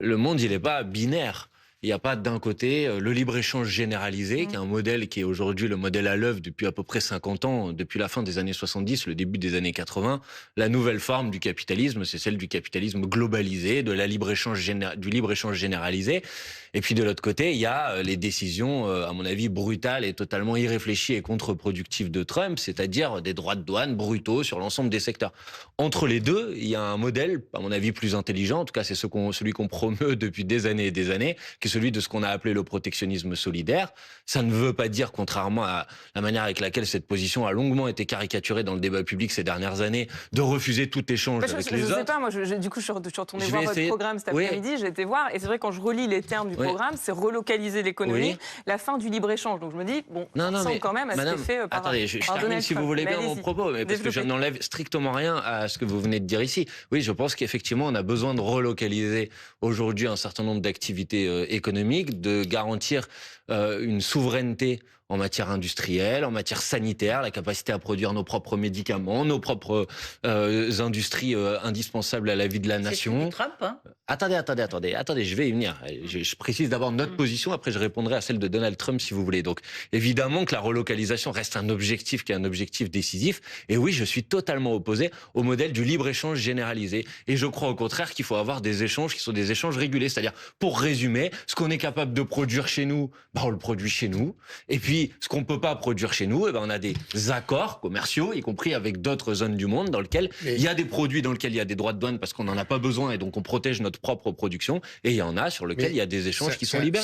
Le monde, il n'est pas binaire. Il n'y a pas d'un côté le libre-échange généralisé, qui est un modèle qui est aujourd'hui le modèle à l'œuvre depuis à peu près 50 ans, depuis la fin des années 70, le début des années 80. La nouvelle forme du capitalisme, c'est celle du capitalisme globalisé, du libre-échange généralisé. Et puis de l'autre côté, il y a les décisions, à mon avis, brutales et totalement irréfléchies et contre-productives de Trump, c'est-à-dire des droits de douane brutaux sur l'ensemble des secteurs. Entre les deux, il y a un modèle, à mon avis, plus intelligent, en tout cas c'est celui qu'on promeut depuis des années et des années, qui est celui de ce qu'on a appelé le protectionnisme solidaire. Ça ne veut pas dire, contrairement à la manière avec laquelle cette position a longuement été caricaturée dans le débat public ces dernières années, de refuser tout échange avec les je autres. sais pas, moi, du coup, je suis retournée Je voir vais votre essayer. programme cet Oui. après-midi, j'ai été voir, et c'est vrai, quand je relis les termes du Oui. programme, c'est relocaliser l'économie, Oui. la fin du libre-échange. Donc je me dis, bon, ça Non, ressemble mais quand même à ce qui est madame, fait par attendez, je par termine Donald si vous Trump. voulez Mais bien mon allez-y, propos, mais parce que je développez. n'enlève strictement rien à ce que vous venez de dire ici. Oui, je pense qu'effectivement, on a besoin de relocaliser aujourd'hui un certain nombre d'activités économiques, de garantir une souveraineté en matière industrielle, en matière sanitaire, la capacité à produire nos propres médicaments, nos propres industries indispensables à la vie de la C'est ce que nation. dit Trump, hein. Attendez, je vais y venir. Je précise d'abord notre position, après je répondrai à celle de Donald Trump si vous voulez. Donc évidemment que la relocalisation reste un objectif qui est un objectif décisif. Et oui, je suis totalement opposé au modèle du libre-échange généralisé. Et je crois au contraire qu'il faut avoir des échanges qui sont des échanges régulés. C'est-à-dire, pour résumer, ce qu'on est capable de produire chez nous, on le produit chez nous. Et puis, ce qu'on peut pas produire chez nous, on a des accords commerciaux, y compris avec d'autres zones du monde, dans lesquels il y a des produits dans lesquels il y a des droits de douane parce qu'on n'en a pas besoin et donc on protège notre propre production. Et il y en a sur lesquels il y a des échanges qui sont libérés.